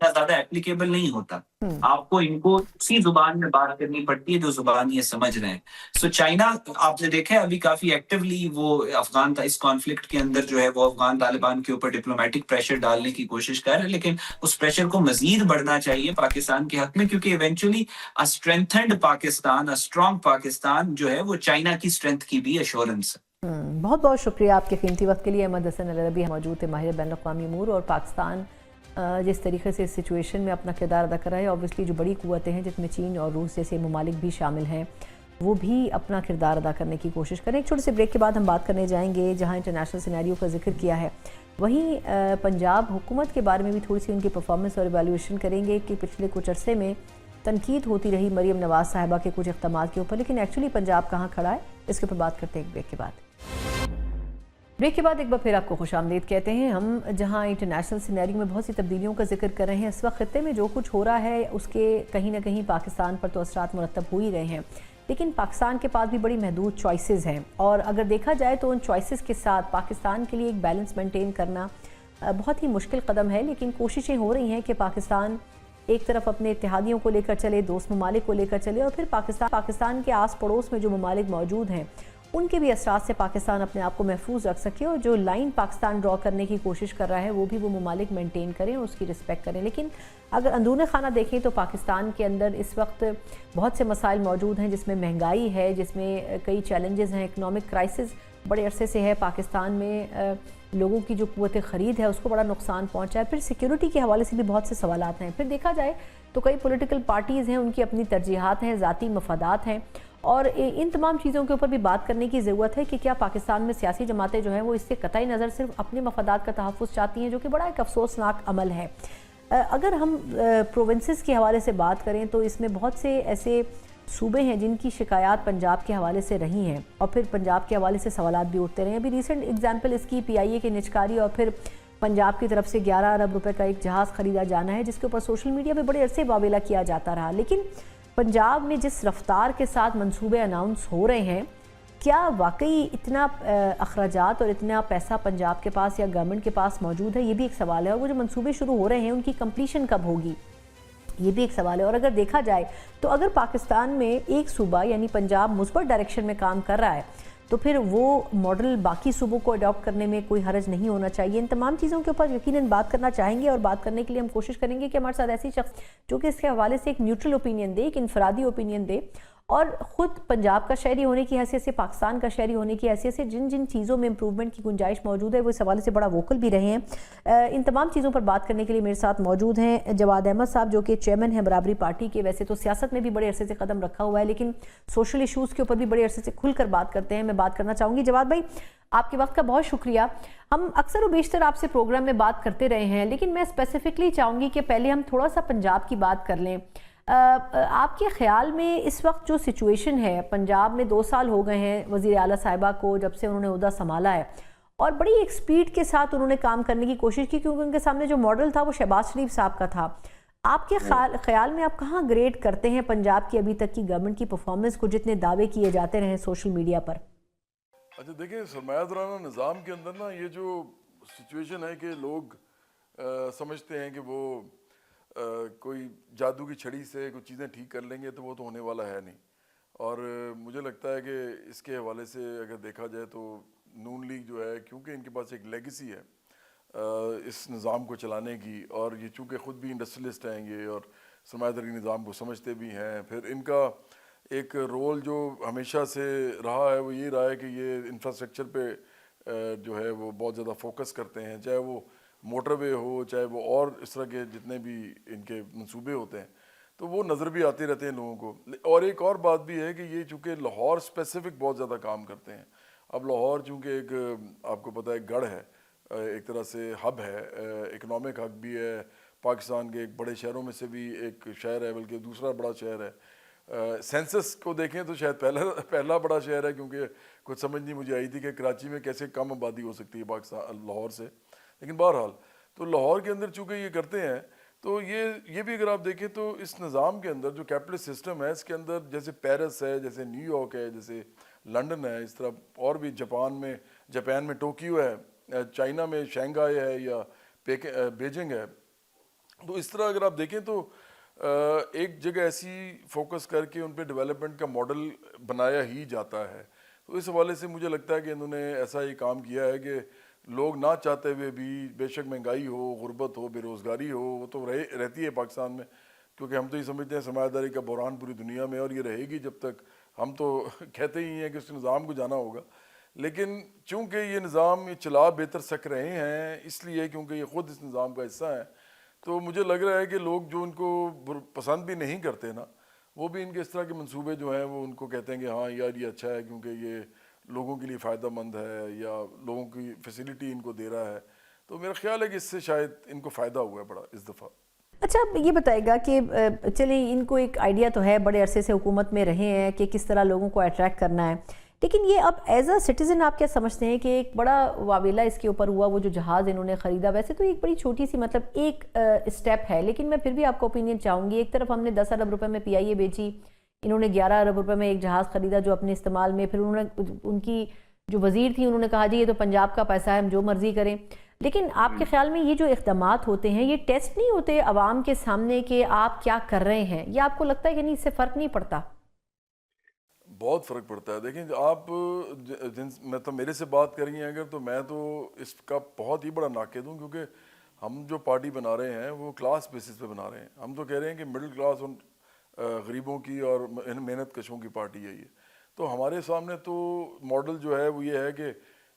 اپلیکیبل نہیں ہوتا. آپ کو ان کو اسی زبان میں بات کرنی پڑتی ہے جو زبان یہ سمجھ رہے ہیں. سو چائنا آپ نے دیکھا ہے ابھی کافی ایکٹیولی وہ اس کانفلکٹ کے اندر جو ہے وہ افغان طالبان کے اوپر ڈپلومیٹک پریشر ڈالنے کی کوشش کر رہے ہیں، لیکن اس پریشر کو مزید بڑھنا چاہیے پاکستان کے حق میں، کیونکہ eventually strengthened Pakistan, strong Pakistan جو ہے وہ چائنا کی اسٹرینتھ کی بھی ایشورنس ہے. بہت بہت شکریہ آپ کے قیمتی وقت کے لیے. احمد حسن العربی موجود تھے، ماہر بین الاقوامی امور، اور پاکستان جس طریقے سے اس سچویشن میں اپنا کردار ادا کر رہا ہے، اوبویسلی جو بڑی قوتیں ہیں جس میں چین اور روس جیسے ممالک بھی شامل ہیں، وہ بھی اپنا کردار ادا کرنے کی کوشش کریں. ایک چھوٹے سے بریک کے بعد ہم بات کرنے جائیں گے. جہاں انٹرنیشنل سینیریو کا ذکر کیا ہے، وہیں پنجاب حکومت کے بارے میں بھی تھوڑی سی ان کی پرفارمنس اور ایویلیویشن کریں گے کہ پچھلے کچھ عرصے میں تنقید ہوتی رہی مریم نواز صاحبہ کے کچھ اقدامات کے اوپر، لیکن ایکچولی پنجاب کہاں کھڑا ہے، اس کے اوپر بات کرتے ہیں ایک بریک کے بعد. بریک کے بعد ایک بار پھر آپ کو خوش آمدید کہتے ہیں. ہم جہاں انٹرنیشنل سینیریو میں بہت سی تبدیلیوں کا ذکر کر رہے ہیں، اس وقت خطے میں جو کچھ ہو رہا ہے اس کے کہیں نہ کہیں پاکستان پر تو اثرات مرتب ہو ہی رہے ہیں، لیکن پاکستان کے پاس بھی بڑی محدود چوائسز ہیں، اور اگر دیکھا جائے تو ان چوائسز کے ساتھ پاکستان کے لیے ایک بیلنس مینٹین کرنا بہت ہی مشکل قدم ہے. لیکن کوششیں ہو رہی ہیں کہ پاکستان ایک طرف اپنے اتحادیوں کو لے کر چلے، دوست ممالک کو لے کر چلے، اور پھر پاکستان کے آس پڑوس میں جو ممالک موجود ہیں ان کے بھی اثرات سے پاکستان اپنے آپ کو محفوظ رکھ سکے، اور جو لائن پاکستان ڈرا کرنے کی کوشش کر رہا ہے وہ بھی وہ ممالک مینٹین کریں، اس کی رسپیکٹ کریں. لیکن اگر اندرون خانہ دیکھیں تو پاکستان کے اندر اس وقت بہت سے مسائل موجود ہیں، جس میں مہنگائی ہے، جس میں کئی چیلنجز ہیں. اکنامک کرائسس بڑے عرصے سے ہے پاکستان میں، لوگوں کی جو قوت خرید ہے اس کو بڑا نقصان پہنچا ہے. پھر سیکیورٹی کے حوالے سے بھی بہت سے سوالات ہیں. پھر دیکھا جائے تو کئی پولیٹیکل پارٹیز ہیں، ان کی اپنی ترجیحات ہیں، ذاتی مفادات ہیں، اور ان تمام چیزوں کے اوپر بھی بات کرنے کی ضرورت ہے کہ کیا پاکستان میں سیاسی جماعتیں جو ہیں وہ اس سے قطعی نظر صرف اپنے مفادات کا تحفظ چاہتی ہیں، جو کہ بڑا ایک افسوسناک عمل ہے. اگر ہم پروونسز کے حوالے سے بات کریں تو اس میں بہت سے ایسے صوبے ہیں جن کی شکایات پنجاب کے حوالے سے رہی ہیں، اور پھر پنجاب کے حوالے سے سوالات بھی اٹھتے رہے ہیں. ابھی ریسنٹ ایگزامپل اس کی پی آئی اے کی نچکاری اور پھر پنجاب کی طرف سے 11 ارب روپے کا ایک جہاز خریدا جانا ہے، جس کے اوپر سوشل میڈیا پہ بڑے عرصے واویلا کیا جاتا رہا. لیکن پنجاب میں جس رفتار کے ساتھ منصوبے اناؤنس ہو رہے ہیں، کیا واقعی اتنا اخراجات اور اتنا پیسہ پنجاب کے پاس یا گورنمنٹ کے پاس موجود ہے؟ یہ بھی ایک سوال ہے. اور وہ جو منصوبے شروع ہو رہے ہیں ان کی کمپلیشن کب ہوگی، یہ بھی ایک سوال ہے. اور اگر دیکھا جائے تو اگر پاکستان میں ایک صوبہ یعنی پنجاب مثبت ڈائریکشن میں کام کر رہا ہے تو پھر وہ ماڈل باقی صوبوں کو اڈاپٹ کرنے میں کوئی حرج نہیں ہونا چاہیے. ان تمام چیزوں کے اوپر یقیناً بات کرنا چاہیں گے، اور بات کرنے کے لیے ہم کوشش کریں گے کہ ہمارے ساتھ ایسی شخص جو کہ اس کے حوالے سے ایک نیوٹرل اوپینین دے، ایک انفرادی اوپینین دے، اور خود پنجاب کا شہری ہونے کی حیثیت سے، پاکستان کا شہری ہونے کی حیثیت سے جن جن چیزوں میں امپروومنٹ کی گنجائش موجود ہے وہ اس حوالے سے بڑا ووکل بھی رہے ہیں. ان تمام چیزوں پر بات کرنے کے لیے میرے ساتھ موجود ہیں جواد احمد صاحب، جو کہ چیئرمین ہیں برابری پارٹی کے. ویسے تو سیاست میں بھی بڑے عرصے سے قدم رکھا ہوا ہے، لیکن سوشل ایشوز کے اوپر بھی بڑے عرصے سے کھل کر بات کرتے ہیں. میں بات کرنا چاہوں گی جواد بھائی، آپ کے وقت کا بہت شکریہ. ہم اکثر و بیشتر آپ سے پروگرام میں بات کرتے رہے ہیں، لیکن میں اسپیسیفکلی چاہوں گی کہ پہلے ہم تھوڑا سا پنجاب کی بات کر لیں. آپ کے خیال میں اس وقت جو سچویشن ہے پنجاب میں، 2 سال ہو گئے ہیں وزیر اعلیٰ صاحبہ کو جب سے انہوں نے عہدہ سنبھالا ہے، اور بڑی ایک سپیڈ کے ساتھ انہوں نے کام کرنے کی کوشش کی، کیونکہ ان کے سامنے جو ماڈل تھا وہ شہباز شریف صاحب کا تھا. آپ کے خیال میں آپ کہاں گریڈ کرتے ہیں پنجاب کی ابھی تک کی گورنمنٹ کی پرفارمنس کو، جتنے دعوے کیے جاتے رہے سوشل میڈیا پر؟ اچھا دیکھیں، سرمایہ دارانہ نظام کے اندر نا یہ جو سچویشن ہے کہ لوگ سمجھتے ہیں کہ وہ کوئی جادو کی چھڑی سے کچھ چیزیں ٹھیک کر لیں گے، تو وہ تو ہونے والا ہے نہیں. اور مجھے لگتا ہے کہ اس کے حوالے سے اگر دیکھا جائے تو نون لیگ جو ہے، کیونکہ ان کے پاس ایک لیگیسی ہے اس نظام کو چلانے کی، اور یہ چونکہ خود بھی انڈسٹریلسٹ ہیں یہ، اور سرمایہ داری نظام کو سمجھتے بھی ہیں. پھر ان کا ایک رول جو ہمیشہ سے رہا ہے وہ یہ رہا ہے کہ یہ انفراسٹرکچر پہ جو ہے وہ بہت زیادہ فوکس کرتے ہیں، چاہے وہ موٹر وے ہو، چاہے وہ اور اس طرح کے جتنے بھی ان کے منصوبے ہوتے ہیں، تو وہ نظر بھی آتے رہتے ہیں لوگوں کو. اور ایک اور بات بھی ہے کہ یہ چونکہ لاہور اسپیسیفک بہت زیادہ کام کرتے ہیں. اب لاہور چونکہ ایک آپ کو پتہ ہے گڑھ ہے، ایک طرح سے ہب ہے، اکنامک ہب بھی ہے، پاکستان کے ایک بڑے شہروں میں سے بھی ایک شہر ہے، بلکہ دوسرا بڑا شہر ہے. سینسس کو دیکھیں تو شاید پہلا بڑا شہر ہے، کیونکہ کچھ سمجھ نہیں مجھے آئی تھی کہ کراچی میں کیسے کم آبادی ہو سکتی ہے پاکستان لاہور سے. لیکن بہرحال تو لاہور کے اندر چونکہ یہ کرتے ہیں، تو یہ بھی اگر آپ دیکھیں تو اس نظام کے اندر جو کیپٹلسٹ سسٹم ہے، اس کے اندر جیسے پیرس ہے، جیسے نیو یارک ہے، جیسے لنڈن ہے، اس طرح اور بھی جاپان میں ٹوکیو ہے، چائنا میں شنگھائی ہے یا بیجنگ ہے. تو اس طرح اگر آپ دیکھیں تو ایک جگہ ایسی فوکس کر کے ان پہ ڈیولپمنٹ کا ماڈل بنایا ہی جاتا ہے. تو اس حوالے سے مجھے لگتا ہے کہ انہوں نے ایسا ہی کام کیا ہے کہ لوگ نہ چاہتے ہوئے بھی، بے شک مہنگائی ہو، غربت ہو، بے روزگاری ہو، وہ تو رہتی ہے پاکستان میں، کیونکہ ہم تو یہ سمجھتے ہیں سرمایہ داری کا بحران پوری دنیا میں، اور یہ رہے گی جب تک. ہم تو کہتے ہی ہیں کہ اس نظام کو جانا ہوگا. لیکن چونکہ یہ نظام یہ چلا بہتر سک رہے ہیں، اس لیے کیونکہ یہ خود اس نظام کا حصہ ہیں، تو مجھے لگ رہا ہے کہ لوگ جو ان کو پسند بھی نہیں کرتے نا، وہ بھی ان کے اس طرح کے منصوبے جو ہیں وہ ان کو کہتے ہیں کہ ہاں یار یہ اچھا ہے، کیونکہ یہ لوگوں کے لیے فائدہ مند ہے یا لوگوں کی فیسیلٹی ان کو دے رہا ہے. تو میرا خیال ہے کہ اس سے شاید ان کو فائدہ ہوا ہے بڑا اس دفعہ. اچھا اب یہ بتائے گا کہ چلیں ان کو ایک آئیڈیا تو ہے، بڑے عرصے سے حکومت میں رہے ہیں کہ کس طرح لوگوں کو اٹریکٹ کرنا ہے، لیکن یہ اب ایز اے سٹیزن آپ کیا سمجھتے ہیں کہ ایک بڑا واویلا اس کے اوپر ہوا، وہ جو جہاز انہوں نے خریدا، ویسے تو ایک بڑی چھوٹی سی مطلب ایک اسٹیپ ہے، لیکن میں پھر بھی آپ کو اوپینین چاہوں گی. ایک طرف ہم نے 10 ارب روپے میں PIA بیچی، انہوں نے 11 ارب روپے میں ایک جہاز خریدا جو اپنے استعمال میں، پھر انہوں نے ان کی جو وزیر تھی انہوں نے کہا جی یہ تو پنجاب کا پیسہ ہے، ہم جو مرضی کریں. لیکن آپ کے خیال میں یہ جو اقدامات ہوتے ہیں یہ ٹیسٹ نہیں ہوتے عوام کے سامنے کہ آپ کیا کر رہے ہیں، یا آپ کو لگتا ہے کہ نہیں اس سے فرق نہیں پڑتا؟ بہت فرق پڑتا ہے. دیکھیں آپ مطلب میرے سے بات کر رہی ہیں اگر، تو میں تو اس کا بہت ہی بڑا ناقد ہوں، کیونکہ ہم جو پارٹی بنا رہے ہیں وہ کلاس بیسس پہ بنا رہے ہیں. ہم تو کہہ رہے ہیں کہ مڈل کلاس اور غریبوں کی اور محنت کشوں کی پارٹی ہے یہ. تو ہمارے سامنے تو ماڈل جو ہے وہ یہ ہے کہ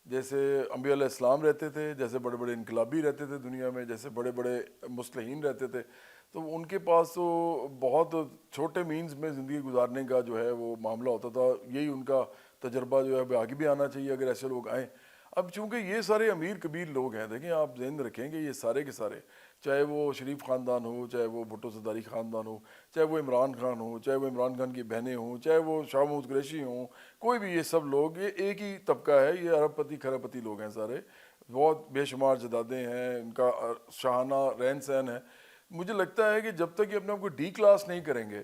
جیسے انبیاء علیہ السلام رہتے تھے، جیسے بڑے بڑے انقلابی رہتے تھے دنیا میں، جیسے بڑے بڑے مصلحین رہتے تھے، تو ان کے پاس تو بہت چھوٹے مینز میں زندگی گزارنے کا جو ہے وہ معاملہ ہوتا تھا. یہی ان کا تجربہ جو ہے آگے بھی آنا چاہیے اگر ایسے لوگ آئیں. اب چونکہ یہ سارے امیر کبیر لوگ ہیں، دیکھیں آپ ذہن رکھیں کہ یہ سارے کے سارے، چاہے وہ شریف خاندان ہو، چاہے وہ بھٹو زرداری خاندان ہو، چاہے وہ عمران خان ہو، چاہے وہ عمران خان کی بہنیں ہوں، چاہے وہ شاہ محمود قریشی ہوں، کوئی بھی، یہ سب لوگ یہ ایک ہی طبقہ ہے. یہ ارب پتی کھرب پتی لوگ ہیں سارے، بہت بے شمار جدادیں ہیں، ان کا شاہانہ رہن سہن ہے. مجھے لگتا ہے کہ جب تک یہ اپنے آپ کو ڈی کلاس نہیں کریں گے،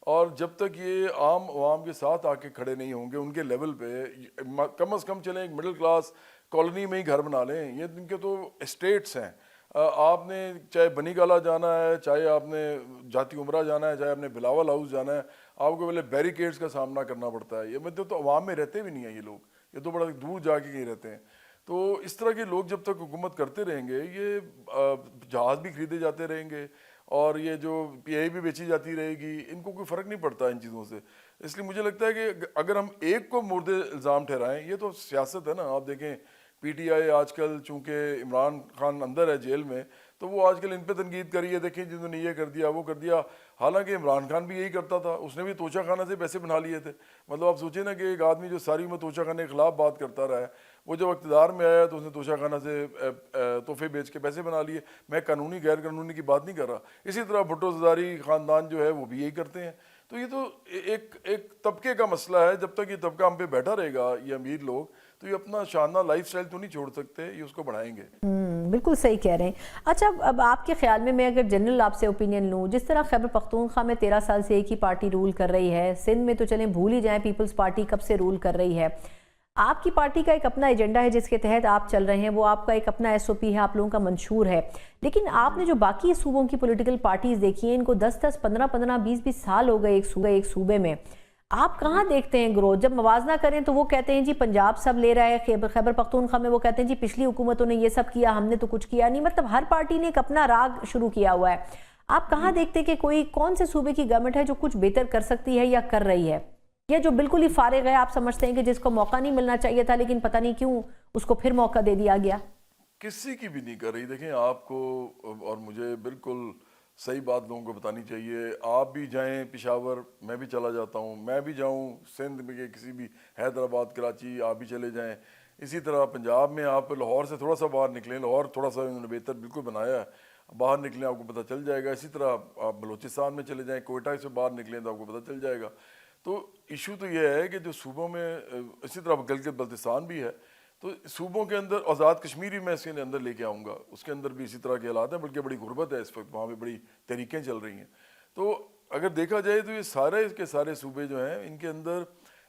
اور جب تک یہ عام عوام کے ساتھ آ کے کھڑے نہیں ہوں گے ان کے لیول پہ، کم از کم چلیں ایک مڈل کلاس کالونی میں ہی گھر بنا لیں. یہ ان کے تو اسٹیٹس ہیں. آپ نے چاہے بنی گالا جانا ہے، چاہے آپ نے جاتی عمرہ جانا ہے، چاہے آپ نے بلاول ہاؤس جانا ہے، آپ کو پہلے بیریکیڈز کا سامنا کرنا پڑتا ہے. یہ مطلب تو عوام میں رہتے بھی نہیں ہیں یہ لوگ، یہ تو بڑا دور جا کے کہیں رہتے ہیں. تو اس طرح کے لوگ جب تک حکومت کرتے رہیں گے، یہ جہاز بھی خریدے جاتے رہیں گے اور یہ جو PIA بھی بیچی جاتی رہے گی، ان کو کوئی فرق نہیں پڑتا ان چیزوں سے. اس لیے مجھے لگتا ہے کہ اگر ہم ایک کو مورد الزام ٹھہرائیں، یہ تو سیاست ہے نا. آپ دیکھیں PTI آج کل چونکہ عمران خان اندر ہے جیل میں، تو وہ آج کل ان پہ تنقید کری ہے، دیکھیں جنہوں نے یہ کر دیا وہ کر دیا. حالانکہ عمران خان بھی یہی کرتا تھا، اس نے بھی توشہ خانہ سے پیسے بنا لیے تھے. مطلب آپ سوچیں نا کہ ایک آدمی جو ساری عمر توشہ خانے کے خلاف بات کرتا رہا ہے، وہ جب اقتدار میں آیا تو اس نے توشہ خانہ سے تحفے بیچ کے پیسے بنا لیے. میں قانونی غیر قانونی کی بات نہیں کر رہا. اسی طرح بھٹو زرداری خاندان جو ہے وہ بھی یہی کرتے ہیں. تو یہ تو ایک طبقے کا مسئلہ ہے. جب تک یہ طبقہ ہم پہ بیٹھا رہے گا، یہ امیر لوگ، تو یہ اپنا شانہ لائف سٹائل تو نہیں چھوڑ سکتے، یہ اس کو بڑھائیں گے. بالکل صحیح کہہ رہے ہیں. اچھا اب آپ کے خیال میں اگر جنرل آپ سے اوپینین لوں، جس طرح خیبر پختونخوا میں 13 سال سے ایک ہی پارٹی رول کر رہی ہے، سندھ میں تو چلیں بھول ہی جائیں پیپلز پارٹی کب سے رول کر رہی ہے، آپ کی پارٹی کا ایک اپنا ایجنڈا ہے جس کے تحت آپ چل رہے ہیں، وہ آپ کا ایک اپنا SOP ہے، آپ لوگوں کا منشور ہے. لیکن آپ نے جو باقی صوبوں کی پولیٹیکل پارٹیز دیکھی ہیں، ان کو 10 15 20 سال ہو گئے ایک صوبے میں. آپ کہاں دیکھتے ہیں گروتھ؟ جب موازنہ کریں تو وہ کہتے ہیں جی پنجاب سب لے رہا ہے، خیبر پختونخوا میں وہ کہتے ہیں جی پچھلی حکومتوں نے یہ سب کیا، ہم نے تو کچھ کیا نہیں. مطلب ہر پارٹی نے ایک اپنا راگ شروع کیا ہوا ہے. آپ کہاں دیکھتے ہیں کہ کون سے صوبے کی گورنمنٹ ہے جو کچھ بہتر کر سکتی ہے یا کر رہی ہے، یا جو بالکل ہی فارغ ہے، آپ سمجھتے ہیں کہ جس کو موقع نہیں ملنا چاہیے تھا لیکن پتہ نہیں کیوں اس کو پھر موقع دے دیا گیا؟ کسی کی بھی نہیں کر رہی. دیکھیں آپ کو اور مجھے بالکل صحیح بات لوگوں کو بتانی چاہیے. آپ بھی جائیں پشاور، میں بھی چلا جاتا ہوں، میں بھی جاؤں سندھ میں کسی بھی حیدرآباد کراچی، آپ بھی چلے جائیں. اسی طرح پنجاب میں آپ لاہور سے تھوڑا سا باہر نکلیں، لاہور تھوڑا سا انہوں نے بہتر بالکل بنایا ہے. باہر نکلیں آپ کو پتہ چل جائے گا. اسی طرح آپ بلوچستان میں چلے جائیں, کوئٹہ سے باہر نکلیں تو آپ کو پتہ چل جائے گا. تو ایشو تو یہ ہے کہ جو صوبوں میں, اسی طرح گلگت بلتستان بھی ہے, تو صوبوں کے اندر آزاد کشمیری میں اس کے اندر لے کے آؤں گا, اس کے اندر بھی اسی طرح کے حالات ہیں, بلکہ بڑی غربت ہے اس وقت, وہاں پہ بڑی تحریکیں چل رہی ہیں. تو اگر دیکھا جائے تو یہ سارے کے سارے صوبے جو ہیں ان کے اندر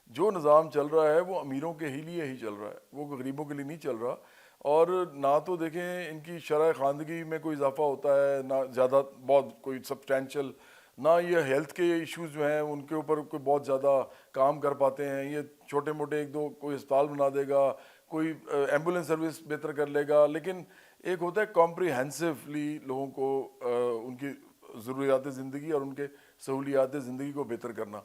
جو نظام چل رہا ہے وہ امیروں کے ہی لیے ہی چل رہا ہے, وہ غریبوں کے لیے نہیں چل رہا. اور نہ تو دیکھیں ان کی شرح خواندگی میں کوئی اضافہ ہوتا ہے, نہ زیادہ بہت کوئی سبسٹینشل, نہ یہ ہیلتھ کے ایشوز جو ہیں ان کے اوپر کوئی بہت زیادہ کام کر پاتے ہیں. یہ چھوٹے موٹے ایک دو کوئی اسپتال بنا دے گا, کوئی ایمبولینس سروس بہتر کر لے گا, لیکن ایک ہوتا ہے کمپریہنسولی لوگوں کو ان کی ضروریات زندگی اور ان کے سہولیات زندگی کو بہتر کرنا,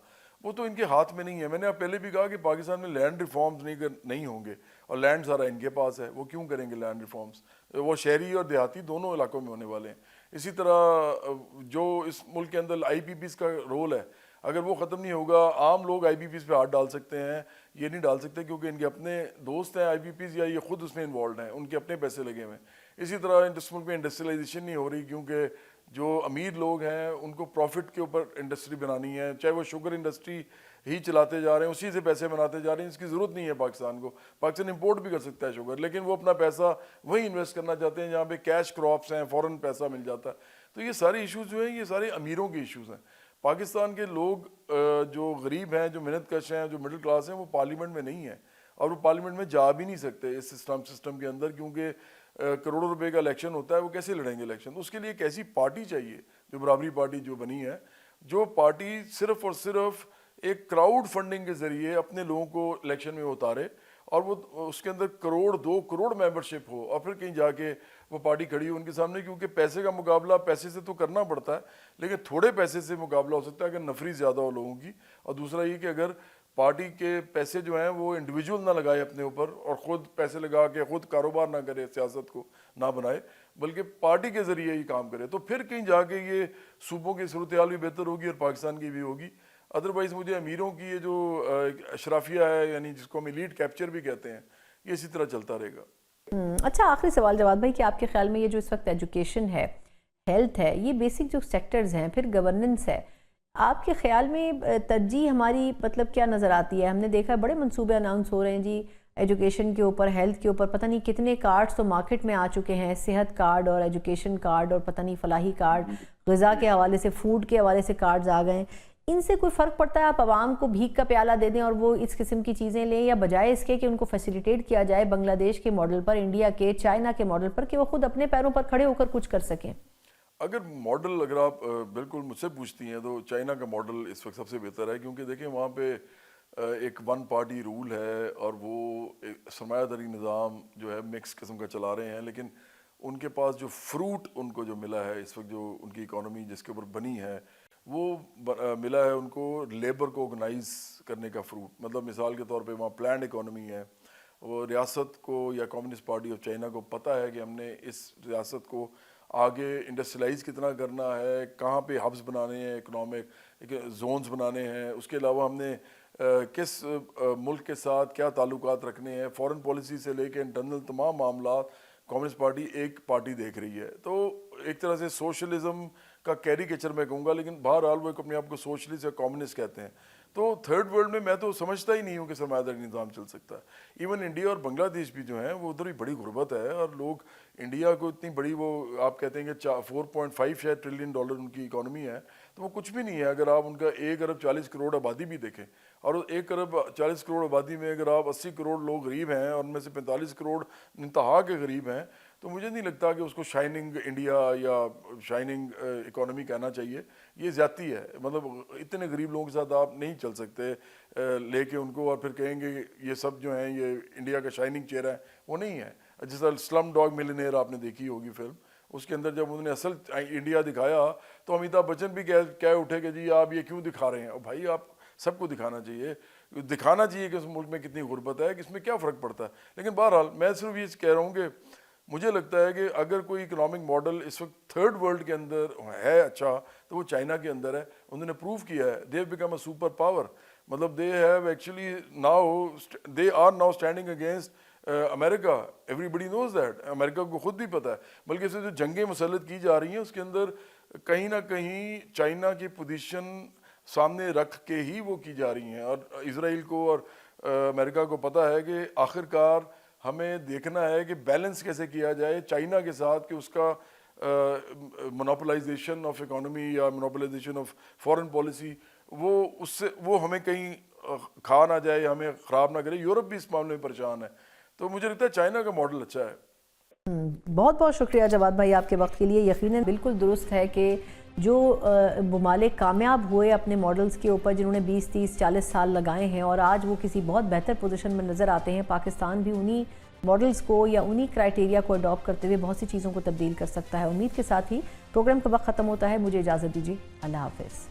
وہ تو ان کے ہاتھ میں نہیں ہے. میں نے آپ پہلے بھی کہا کہ پاکستان میں لینڈ ریفارمز نہیں ہوں گے, اور لینڈ سارا ان کے پاس ہے, وہ کیوں کریں گے لینڈ ریفارمز؟ وہ شہری اور دیہاتی دونوں علاقوں میں ہونے والے ہیں. اسی طرح جو اس ملک کے اندر آئی پی پیز کا رول ہے, اگر وہ ختم نہیں ہوگا, عام لوگ آئی پی پیز پہ ہاتھ ڈال سکتے ہیں, یہ نہیں ڈال سکتے کیونکہ ان کے اپنے دوست ہیں آئی پی پیز, یا یہ خود اس میں انوالوڈ ہیں, ان کے اپنے پیسے لگے ہوئے ہیں. اسی طرح اس ملک میں انڈسٹریلائزیشن نہیں ہو رہی کیونکہ جو امیر لوگ ہیں ان کو پروفٹ کے اوپر انڈسٹری بنانی ہے, چاہے وہ شوگر انڈسٹری ہی چلاتے جا رہے ہیں, اسی سے پیسے بناتے جا رہے ہیں. اس کی ضرورت نہیں ہے پاکستان کو, پاکستان امپورٹ بھی کر سکتا ہے شوگر, لیکن وہ اپنا پیسہ وہی انویسٹ کرنا چاہتے ہیں جہاں پہ کیش کراپس ہیں, فوراً پیسہ مل جاتا ہے. تو یہ سارے ایشوز جو ہیں یہ سارے امیروں کے ایشوز ہیں. پاکستان کے لوگ جو غریب ہیں, جو محنت کش ہیں, جو مڈل کلاس ہیں, وہ پارلیمنٹ میں نہیں ہیں, اور وہ پارلیمنٹ میں جا بھی نہیں سکتے اس سسٹم کے اندر, کیونکہ کروڑوں روپے کا الیکشن ہوتا ہے, وہ کیسے لڑیں گے الیکشن؟ تو اس کے لیے ایک ایسی پارٹی چاہیے, جو برابری پارٹی جو بنی ہے, جو پارٹی صرف اور صرف ایک کراؤڈ فنڈنگ کے ذریعے اپنے لوگوں کو الیکشن میں اتارے, اور وہ اس کے اندر 1-2 کروڑ ممبرشپ ہو, اور پھر کہیں جا کے وہ پارٹی کھڑی ہو ان کے سامنے. کیونکہ پیسے کا مقابلہ پیسے سے تو کرنا پڑتا ہے, لیکن تھوڑے پیسے سے مقابلہ ہو سکتا ہے اگر نفری زیادہ ہو لوگوں کی. اور دوسرا یہ کہ اگر پارٹی کے پیسے جو ہیں وہ انڈیویجول نہ لگائے اپنے اوپر, اور خود پیسے لگا کے خود کاروبار نہ کرے, سیاست کو نہ بنائے, بلکہ پارٹی کے ذریعے ہی کام کرے, تو پھر کہیں جا کے یہ صوبوں کی صورتحال بھی بہتر ہوگی اور پاکستان کی بھی ہوگی. ادروائز مجھے امیروں کی یہ جو اشرافیہ ہے, یعنی جس کو ہم ایلیٹ کیپچر بھی کہتے ہیں, یہ اسی طرح چلتا رہے گا. اچھا, آخری سوال جواد بھائی, کہ آپ کے خیال میں یہ جو اس وقت ایجوکیشن ہے, ہیلتھ ہے, یہ بیسک جو سیکٹرز ہیں, پھر گورننس ہے, آپ کے خیال میں ترجیح ہماری مطلب کیا نظر آتی ہے؟ ہم نے دیکھا ہے بڑے منصوبے اناؤنس ہو رہے ہیں جی, ایجوکیشن کے اوپر, ہیلتھ کے اوپر, پتہ نہیں کتنے کارڈز تو مارکیٹ میں آ چکے ہیں, صحت کارڈ اور ایجوکیشن کارڈ اور پتہ نہیں فلاحی کارڈ, غذا کے حوالے سے, فوڈ کے حوالے سے کارڈز آ گئے ہیں. ان سے کوئی فرق پڑتا ہے؟ آپ عوام کو بھیک کا پیالہ دے دیں اور وہ اس قسم کی چیزیں لیں, یا بجائے اس کے کہ ان کو فیسیلیٹیٹ کیا جائے بنگلہ دیش کے ماڈل پر, انڈیا کے, چائنا کے ماڈل پر, کہ وہ خود اپنے پیروں پر کھڑے ہو کر کچھ کر سکیں؟ اگر آپ بالکل مجھ سے پوچھتی ہیں تو چائنا کا ماڈل اس وقت سب سے بہتر ہے, کیونکہ دیکھیں وہاں پہ ایک 1 پارٹی رول ہے, اور وہ سرمایہ داری نظام جو ہے مکس قسم کا چلا رہے ہیں. لیکن ان کے پاس جو فروٹ ان کو جو ملا ہے اس وقت, جو ان کی اکانومی جس کے اوپر بنی ہے, وہ ملا ہے ان کو لیبر کو آرگنائز کرنے کا فروٹ. مطلب مثال کے طور پہ وہاں پلانڈ اکانومی ہے. وہ ریاست کو یا کمیونسٹ پارٹی آف چائنا کو پتہ ہے کہ ہم نے اس ریاست کو آگے انڈسٹریلائز کتنا کرنا ہے, کہاں پہ ہبز بنانے ہیں, اکنامک زونز بنانے ہیں, اس کے علاوہ ہم نے کس ملک کے ساتھ کیا تعلقات رکھنے ہیں, فورن پالیسی سے لے کے انٹرنل تمام معاملات کمیونسٹ پارٹی ایک پارٹی دیکھ رہی ہے. تو ایک طرح سے سوشلزم کا کیریکیچر میں کہوں گا, لیکن بہرحال وہ اپنے آپ کو سوشلسٹ یا کمیونسٹ کہتے ہیں. تو تھرڈ ورلڈ میں تو سمجھتا ہی نہیں ہوں کہ سرمایہ داری نظام چل سکتا ہے. ایون انڈیا اور بنگلہ دیش بھی جو ہیں وہ ادھر بھی بڑی غربت ہے, اور لوگ انڈیا کو اتنی بڑی, وہ آپ کہتے ہیں کہ 4.5 شاید ٹریلین ڈالر ان کی اکانومی ہے, تو وہ کچھ بھی نہیں ہے اگر آپ ان کا 1 ارب 40 کروڑ آبادی بھی دیکھیں. اور 1 ارب 40 کروڑ آبادی میں اگر آپ 80 کروڑ لوگ غریب ہیں, اور ان میں سے 45 کروڑ انتہا کے غریب ہیں, تو مجھے نہیں لگتا کہ اس کو شائننگ انڈیا یا شائننگ اکانومی کہنا چاہیے. یہ زیادتی ہے. مطلب اتنے غریب لوگوں کے ساتھ آپ نہیں چل سکتے لے کے ان کو, اور پھر کہیں گے یہ سب جو ہیں یہ انڈیا کا شائننگ چہرہ ہے. وہ نہیں ہے. جس طرح سلم ڈاگ ملینئر آپ نے دیکھی ہوگی فلم, اس کے اندر جب انہوں نے اصل انڈیا دکھایا تو امیتابھ بچن بھی کہہ اٹھے کہ جی آپ یہ کیوں دکھا رہے ہیں. اور بھائی آپ سب کو دکھانا چاہیے کہ اس ملک میں کتنی غربت ہے, کہ اس میں کیا فرق پڑتا ہے. لیکن بہرحال میں صرف یہ کہہ رہا ہوں کہ مجھے لگتا ہے کہ اگر کوئی اکنامک ماڈل اس وقت تھرڈ ورلڈ کے اندر ہے اچھا, تو وہ چائنا کے اندر ہے. انہوں نے پروو کیا ہے, they have become a super power. مطلب they have actually they are now standing against America everybody knows that, امریکہ کو خود بھی پتہ ہے، بلکہ اسے جو جنگیں مسلط کی جا رہی ہیں اس کے اندر کہیں نہ کہیں چائنا کی پوزیشن سامنے رکھ کے ہی وہ کی جا رہی ہیں، اور اسرائیل کو اور امریکہ کو پتہ ہے کہ آخر کار ہمیں دیکھنا ہے کہ بیلنس کیسے کیا جائے چائنا کے ساتھ، کہ اس کا مونوپلائزیشن آف اکانومی یا مونوپلائزیشن آف فارن پالیسی وہ اس سے وہ ہمیں کہیں کھا نہ جائے یا ہمیں خراب نہ کرے۔ یورپ بھی اس معاملے میں پریشان ہے، تو مجھے لگتا ہے چائنا کا ماڈل اچھا ہے۔ بہت بہت شکریہ جواد بھائی آپ کے وقت کے لیے۔ یقیناً بالکل درست ہے کہ جو ممالک کامیاب ہوئے اپنے ماڈلز کے اوپر، جنہوں نے 20 30 40 سال لگائے ہیں اور آج وہ کسی بہت بہتر پوزیشن میں نظر آتے ہیں، پاکستان بھی انہی ماڈلز کو یا انہی کرائٹیریا کو اڈاپٹ کرتے ہوئے بہت سی چیزوں کو تبدیل کر سکتا ہے۔ امید کے ساتھ ہی پروگرام کا وقت ختم ہوتا ہے، مجھے اجازت دیجیے، اللہ حافظ۔